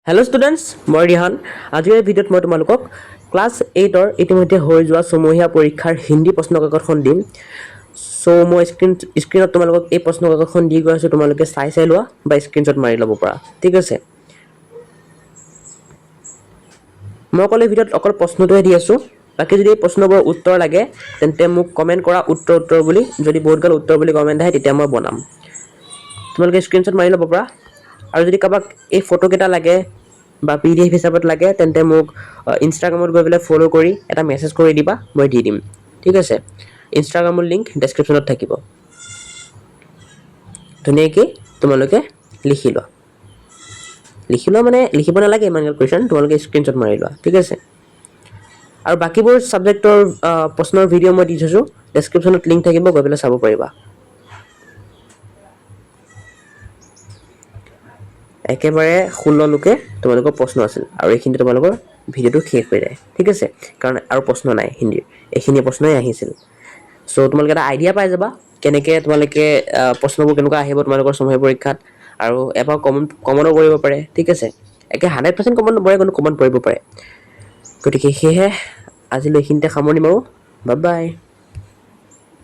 Hello students, মই ৰিহান। আজিৰ এই ভিডিঅ'ত মই তোমালোকক ক্লাছ 8ৰ ইতিমধ্যে হৈ যোৱা ছমহীয়া পৰীক্ষাৰ হিন্দী প্ৰশ্নকাকতখন দিম। সো মই স্ক্ৰীনত তোমালোকক এই প্ৰশ্নকাকতখন দি গৈ আছোঁ, তোমালোকে চাই লোৱা বা স্ক্ৰীনশ্বট মাৰি ল'ব পৰা। ঠিক আছে, মই অকল এই ভিডিঅ'ত অকল প্ৰশ্নটোহে দি আছোঁ। বাকী যদি এই প্ৰশ্নবোৰৰ উত্তৰ লাগে তেন্তে মোক কমেণ্ট কৰা উত্তৰ বুলি। যদি বহুতগাল উত্তৰ বুলি কমেণ্ট আহে তেতিয়া মই বনাম। তোমালোকে স্ক্ৰীনশ্বট মাৰি ল'ব পৰা। আৰু যদি কাৰোবাক এই ফটোকেইটা লাগে বা PDF হিচাপত লাগে তেন্তে মোক ইনষ্টাগ্ৰামত গৈ পেলাই ফ'ল' কৰি এটা মেছেজ কৰি দিবা, মই দি দিম। ঠিক আছে, ইনষ্টাগ্ৰামৰ লিংক ডেছক্ৰিপশ্যনত থাকিব। ধুনীয়াকৈ তোমালোকে লিখি লোৱা মানে লিখিব নালাগে ইমানগাল কুৱেশ্যন, তোমালোকে স্ক্ৰীনশ্বট মাৰি লোৱা। ঠিক আছে, আৰু বাকীবোৰ ছাবজেক্টৰ প্ৰশ্নৰ ভিডিঅ' মই দি থৈছোঁ, ডেছক্ৰিপশ্যনত লিংক থাকিব, গৈ পেলাই চাব পাৰিবা। একেবাৰে 16 লৈকে তোমালোকৰ প্ৰশ্ন আছিল আৰু এইখিনি তোমালোকৰ ভিডিঅ'টো শেষ হৈ যায়। ঠিক আছে, কাৰণ আৰু প্ৰশ্ন নাই হিন্দীৰ, এইখিনি প্ৰশ্নই আহিছিল। চ' তোমালোকে এটা আইডিয়া পাই যাবা কেনেকৈ তোমালোকে প্ৰশ্নবোৰ কেনেকুৱা আহিব তোমালোকৰ ছমহীয়া পৰীক্ষাত, আৰু এবাৰ কমনো কৰিব পাৰে। ঠিক আছে, একে 100% কমন নপৰে, কিন্তু কমন পৰিব পাৰে। গতিকে সেয়েহে আজিলৈ এইখিনিতে সামৰণি মাৰোঁ। Bye bye.